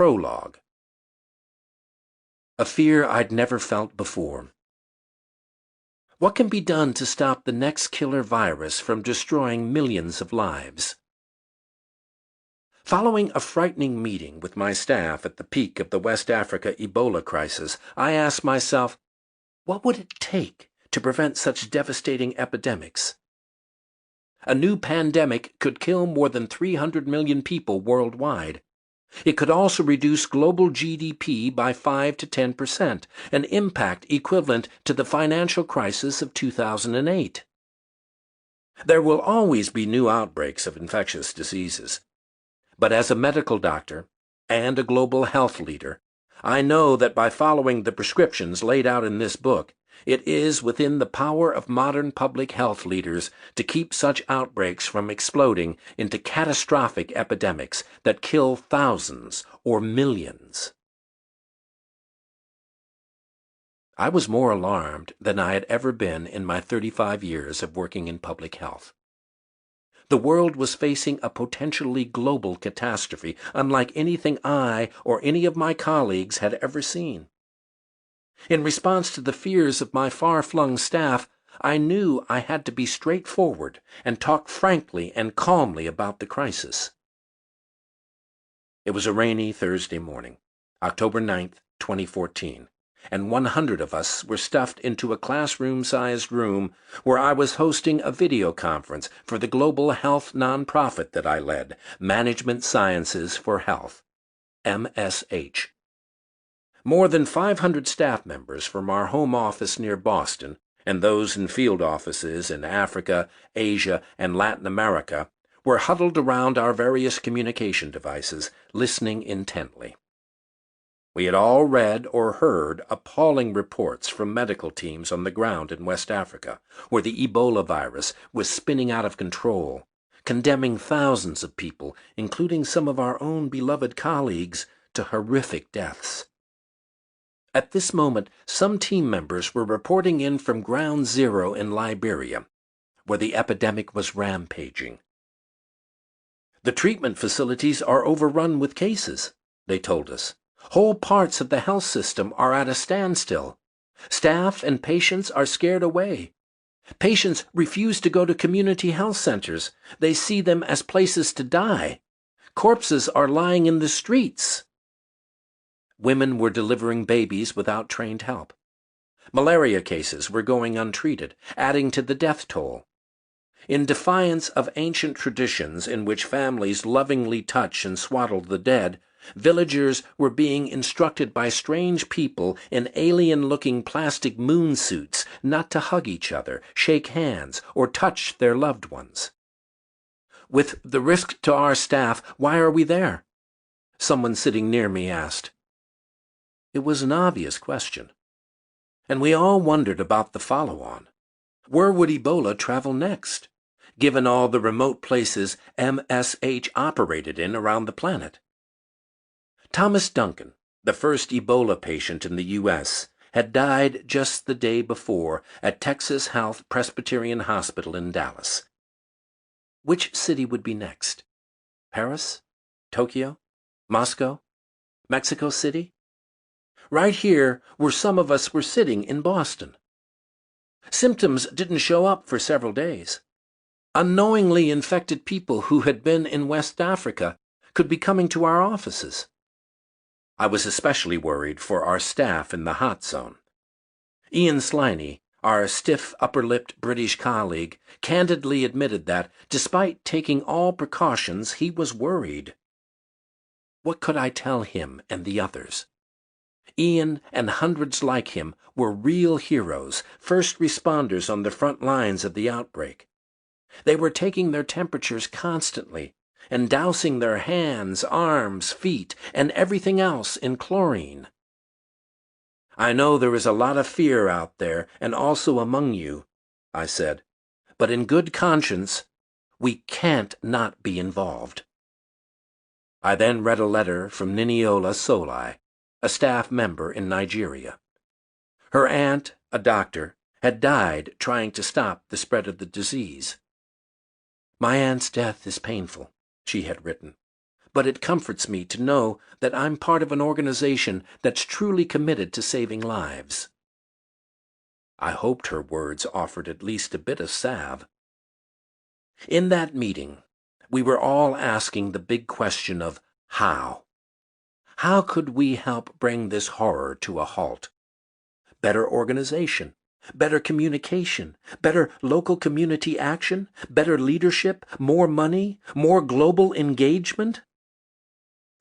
Prologue. A fear I'd never felt before. What can be done to stop the next killer virus from destroying millions of lives? Following a frightening meeting with my staff at the peak of the West Africa Ebola crisis, I asked myself, what would it take to prevent such devastating epidemics? A new pandemic could kill more than 300 million people worldwide. It could also reduce global GDP by 5 to 10%, an impact equivalent to the financial crisis of 2008. There will always be new outbreaks of infectious diseases. But as a medical doctor and a global health leader, I know that by following the prescriptions laid out in this book, it is within the power of modern public health leaders to keep such outbreaks from exploding into catastrophic epidemics that kill thousands or millions. I was more alarmed than I had ever been in my 35 years of working in public health. The world was facing a potentially global catastrophe unlike anything I or any of my colleagues had ever seen. In response to the fears of my far-flung staff, I knew I had to be straightforward and talk frankly and calmly about the crisis. It was a rainy Thursday morning, October 9th, 2014, and 100 of us were stuffed into a classroom-sized room where I was hosting a video conference for the global health nonprofit that I led, Management Sciences for Health, MSH. More than 500 staff members from our home office near Boston and those in field offices in Africa, Asia, and Latin America were huddled around our various communication devices, listening intently. We had all read or heard appalling reports from medical teams on the ground in West Africa, where the Ebola virus was spinning out of control, condemning thousands of people, including some of our own beloved colleagues, to horrific deaths. At this moment, some team members were reporting in from Ground Zero in Liberia, where the epidemic was rampaging. The treatment facilities are overrun with cases, they told us. Whole parts of the health system are at a standstill. Staff and patients are scared away. Patients refuse to go to community health centers. They see them as places to die. Corpses are lying in the streets. Women were delivering babies without trained help. Malaria cases were going untreated, adding to the death toll. In defiance of ancient traditions in which families lovingly touch and swaddle the dead, villagers were being instructed by strange people in alien-looking plastic moon suits not to hug each other, shake hands, or touch their loved ones. With the risk to our staff, why are we there? Someone sitting near me asked. It was an obvious question, and we all wondered about the follow-on. Where would Ebola travel next, given all the remote places MSH operated in around the planet? Thomas Duncan, the first Ebola patient in the U.S., had died just the day before at Texas Health Presbyterian Hospital in Dallas. Which city would be next? Paris? Tokyo? Moscow? Mexico City? Right here where some of us were sitting in Boston. Symptoms didn't show up for several days. Unknowingly infected people who had been in West Africa could be coming to our offices. I was especially worried for our staff in the hot zone. Ian Sliney, our stiff, upper-lipped British colleague, candidly admitted that, despite taking all precautions, he was worried. What could I tell him and the others? Ian and hundreds like him were real heroes, first responders on the front lines of the outbreak. They were taking their temperatures constantly and dousing their hands, arms, feet, and everything else in chlorine. I know there is a lot of fear out there and also among you, I said, but in good conscience, we can't not be involved. I then read a letter from Niniola Solai, a staff member in Nigeria. Her aunt, a doctor, had died trying to stop the spread of the disease. My aunt's death is painful, she had written, but it comforts me to know that I'm part of an organization that's truly committed to saving lives." I hoped her words offered at least a bit of salve. In that meeting, we were all asking the big question of how. How could we help bring this horror to a halt? Better organization, better communication, better local community action, better leadership, more money, more global engagement?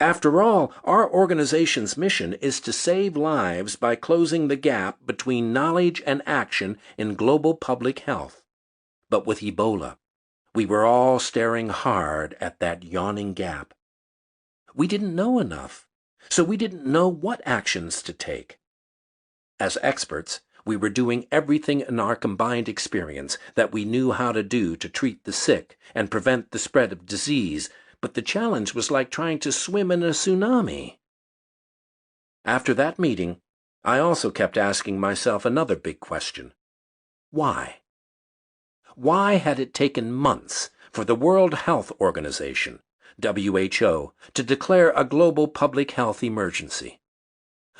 After all, our organization's mission is to save lives by closing the gap between knowledge and action in global public health. But with Ebola, we were all staring hard at that yawning gap. We didn't know enough, so we didn't know what actions to take. As experts, we were doing everything in our combined experience that we knew how to do to treat the sick and prevent the spread of disease, but the challenge was like trying to swim in a tsunami. After that meeting, I also kept asking myself another big question. Why? Why had it taken months for the World Health Organization, WHO, to declare a global public health emergency?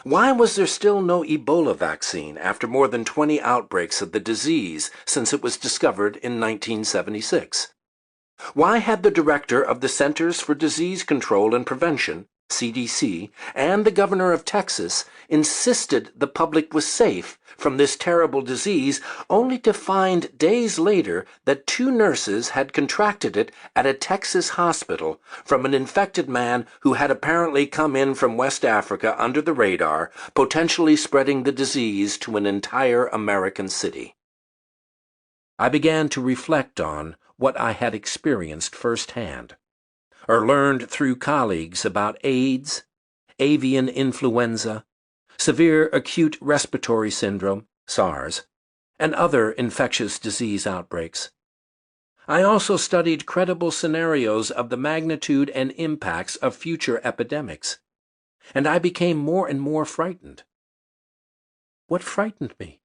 Why was there still no Ebola vaccine after more than 20 outbreaks of the disease since it was discovered in 1976? Why had the director of the Centers for Disease Control and Prevention, CDC, and the governor of Texas insisted the public was safe from this terrible disease, only to find days later that 2 nurses had contracted it at a Texas hospital from an infected man who had apparently come in from West Africa under the radar, potentially spreading the disease to an entire American city? I began to reflect on what I had experienced firsthand, or learned through colleagues about AIDS, avian influenza, severe acute respiratory syndrome, SARS, and other infectious disease outbreaks. I also studied credible scenarios of the magnitude and impacts of future epidemics, and I became more and more frightened. What frightened me?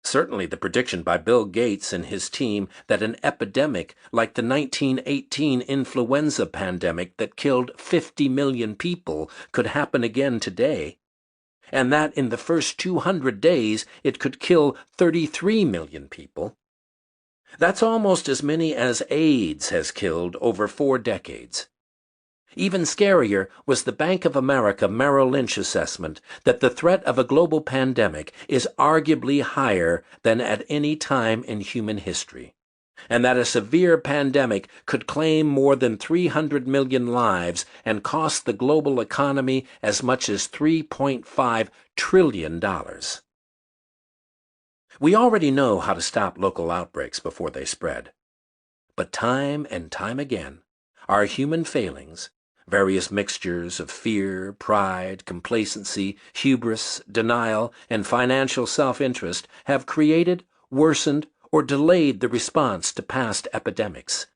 Certainly the prediction by Bill Gates and his team that an epidemic like the 1918 influenza pandemic that killed 50 million people could happen again today, and that in the first 200 days it could kill 33 million people. That's almost as many as AIDS has killed over 4 decades. Even scarier was the Bank of America Merrill Lynch assessment that the threat of a global pandemic is arguably higher than at any time in human history, and that a severe pandemic could claim more than 300 million lives and cost the global economy as much as $3.5 trillion. We already know how to stop local outbreaks before they spread. But time and time again, our human failings, various mixtures of fear, pride, complacency, hubris, denial, and financial self-interest have created, worsened, or delayed the response to past epidemics.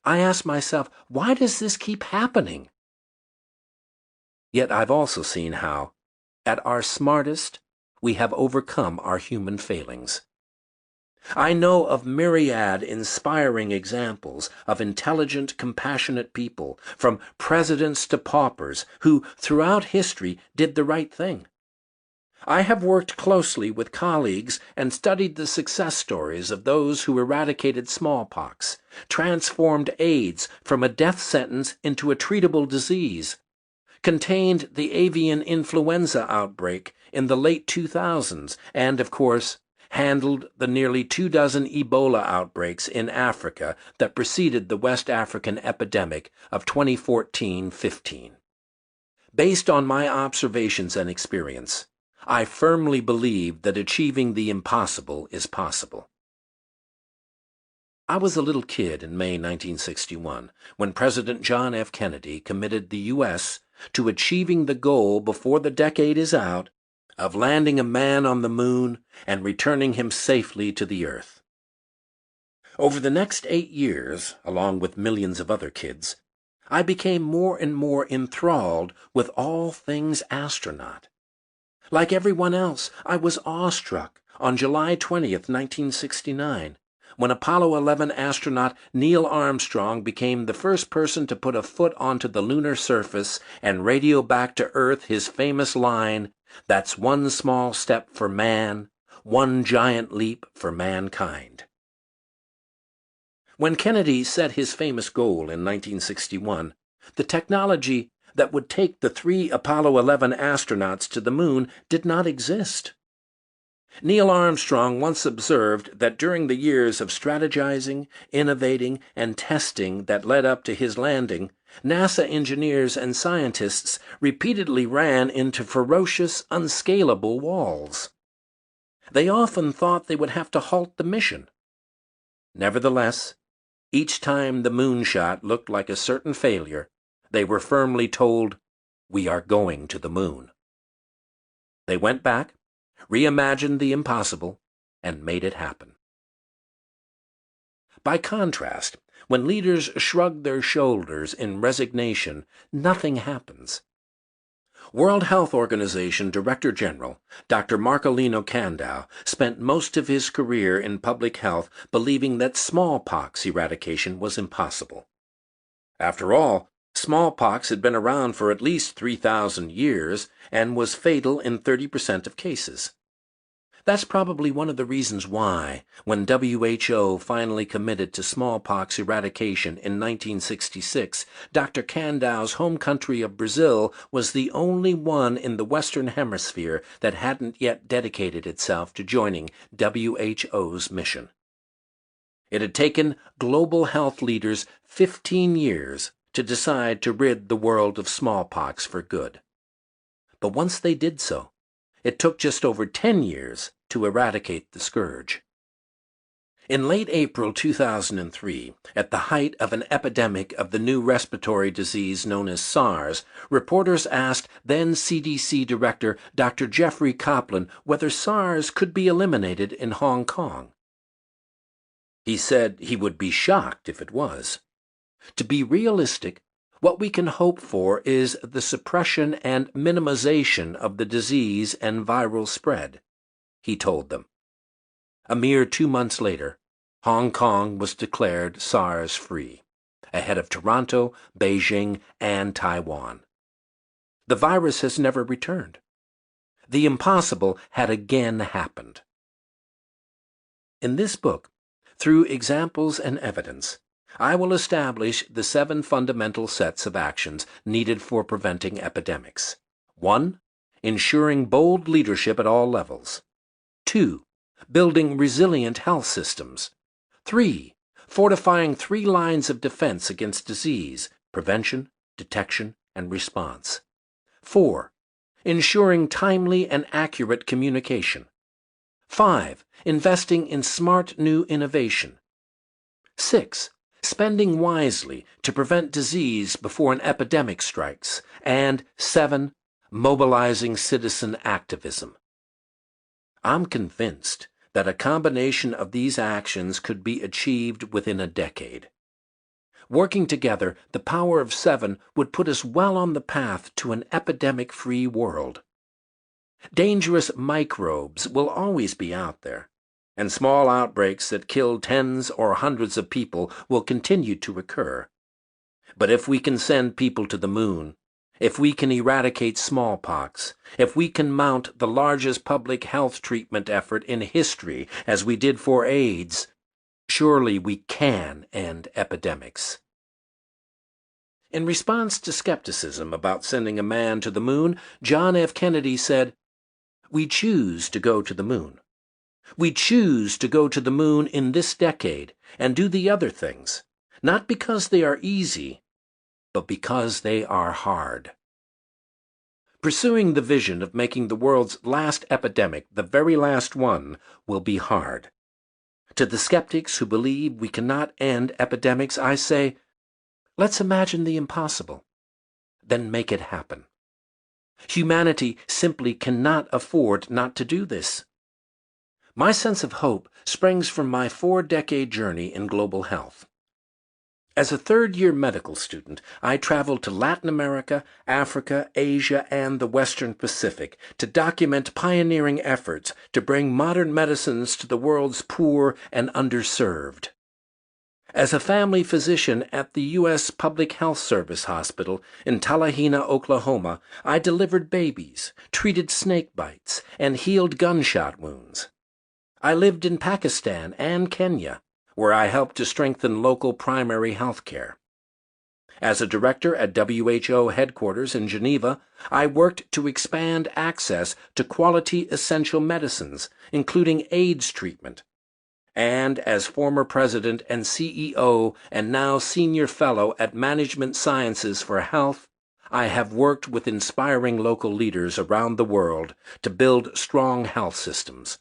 I ask myself, why does this keep happening? Yet I've also seen how, at our smartest, we have overcome our human failings. I know of myriad inspiring examples of intelligent, compassionate people, from presidents to paupers, who, throughout history, did the right thing. I have worked closely with colleagues and studied the success stories of those who eradicated smallpox, transformed AIDS from a death sentence into a treatable disease, contained the avian influenza outbreak in the late 2000s, and, of course, handled the nearly 24 Ebola outbreaks in Africa that preceded the West African epidemic of 2014-15. Based on my observations and experience, I firmly believe that achieving the impossible is possible. I was a little kid in May 1961 when President John F. Kennedy committed the U.S. to achieving the goal before the decade is out of landing a man on the moon and returning him safely to the Earth. Over the next 8 years, along with millions of other kids, I became more and more enthralled with all things astronaut. Like everyone else, I was awestruck on July 20th, 1969, when Apollo 11 astronaut Neil Armstrong became the first person to put a foot onto the lunar surface and radio back to Earth his famous line, "That's one small step for man, one giant leap for mankind." When Kennedy set his famous goal in 1961, the technology that would take the 3 Apollo 11 astronauts to the moon did not exist. Neil Armstrong once observed that during the years of strategizing, innovating, and testing that led up to his landing, NASA engineers and scientists repeatedly ran into ferocious, unscalable walls. They often thought they would have to halt the mission. Nevertheless, each time the moonshot looked like a certain failure, they were firmly told, "We are going to the moon." They went back, reimagined the impossible, and made it happen. By contrast, when leaders shrug their shoulders in resignation, nothing happens. World Health Organization Director General Dr. Marcelino Candau spent most of his career in public health believing that smallpox eradication was impossible. After all, smallpox had been around for at least 3,000 years and was fatal in 30% of cases. That's probably one of the reasons why, when WHO finally committed to smallpox eradication in 1966, Dr. Candau's home country of Brazil was the only one in the Western Hemisphere that hadn't yet dedicated itself to joining WHO's mission. It had taken global health leaders 15 years to decide to rid the world of smallpox for good. But once they did so, it took just over 10 years to eradicate the scourge. In late April 2003, at the height of an epidemic of the new respiratory disease known as SARS, reporters asked then CDC Director Dr. Jeffrey Kaplan whether SARS could be eliminated in Hong Kong. He said he would be shocked if it was. To be realistic, what we can hope for is the suppression and minimization of the disease and viral spread, he told them. A mere 2 months later, Hong Kong was declared SARS-free, ahead of Toronto, Beijing, and Taiwan. The virus has never returned. The impossible had again happened. In this book, through examples and evidence, I will establish the 7 fundamental sets of actions needed for preventing epidemics. 1. Ensuring bold leadership at all levels. 2. Building resilient health systems. 3. Fortifying 3 lines of defense against disease: prevention, detection, and response. 4. Ensuring timely and accurate communication. 5. Investing in smart new innovation. 6. Spending wisely to prevent disease before an epidemic strikes. And 7. Mobilizing citizen activism. I'm convinced that a combination of these actions could be achieved within a decade. Working together, the power of 7 would put us well on the path to an epidemic-free world. Dangerous microbes will always be out there, and small outbreaks that kill tens or hundreds of people will continue to occur. But if we can send people to the moon, if we can eradicate smallpox, if we can mount the largest public health treatment effort in history as we did for AIDS, surely we can end epidemics. In response to skepticism about sending a man to the moon, John F. Kennedy said, "We choose to go to the moon. We choose to go to the moon in this decade and do the other things, not because they are easy, but because they are hard." Pursuing the vision of making the world's last epidemic the very last one will be hard. To the skeptics who believe we cannot end epidemics, I say, let's imagine the impossible, then make it happen. Humanity simply cannot afford not to do this. My sense of hope springs from my 4-decade journey in global health. As a third-year medical student, I traveled to Latin America, Africa, Asia, and the Western Pacific to document pioneering efforts to bring modern medicines to the world's poor and underserved. As a family physician at the U.S. Public Health Service Hospital in Talahena, Oklahoma, I delivered babies, treated snake bites, and healed gunshot wounds. I lived in Pakistan and Kenya, where I helped to strengthen local primary health care. As a director at WHO headquarters in Geneva, I worked to expand access to quality essential medicines, including AIDS treatment. And as former president and CEO and now senior fellow at Management Sciences for Health, I have worked with inspiring local leaders around the world to build strong health systems.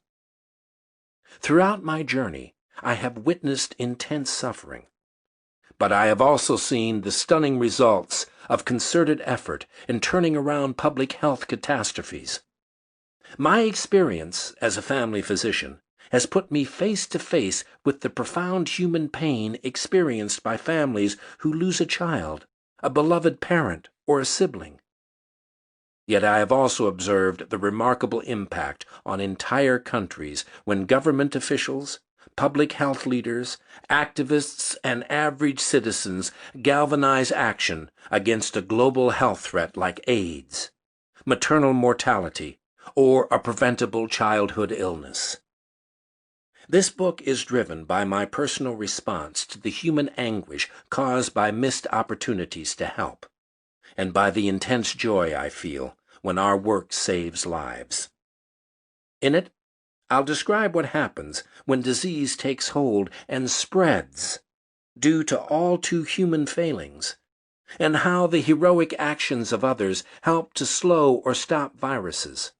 Throughout my journey, I have witnessed intense suffering. But I have also seen the stunning results of concerted effort in turning around public health catastrophes. My experience as a family physician has put me face to face with the profound human pain experienced by families who lose a child, a beloved parent, or a sibling. Yet I have also observed the remarkable impact on entire countries when government officials, public health leaders, activists, and average citizens galvanize action against a global health threat like AIDS, maternal mortality, or a preventable childhood illness. This book is driven by my personal response to the human anguish caused by missed opportunities to help, and by the intense joy I feel when our work saves lives. In it, I'll describe what happens when disease takes hold and spreads due to all too human failings, and how the heroic actions of others help to slow or stop viruses.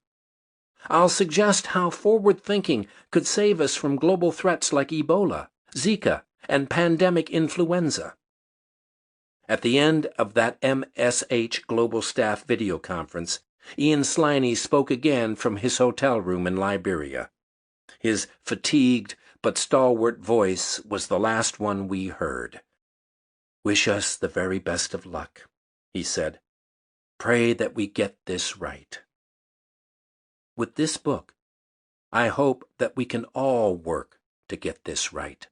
I'll suggest how forward thinking could save us from global threats like Ebola, Zika, and pandemic influenza. At the end of that MSH Global Staff video conference, Ian Sliney spoke again from his hotel room in Liberia. His fatigued but stalwart voice was the last one we heard. "Wish us the very best of luck," he said. "Pray that we get this right." With this book, I hope that we can all work to get this right.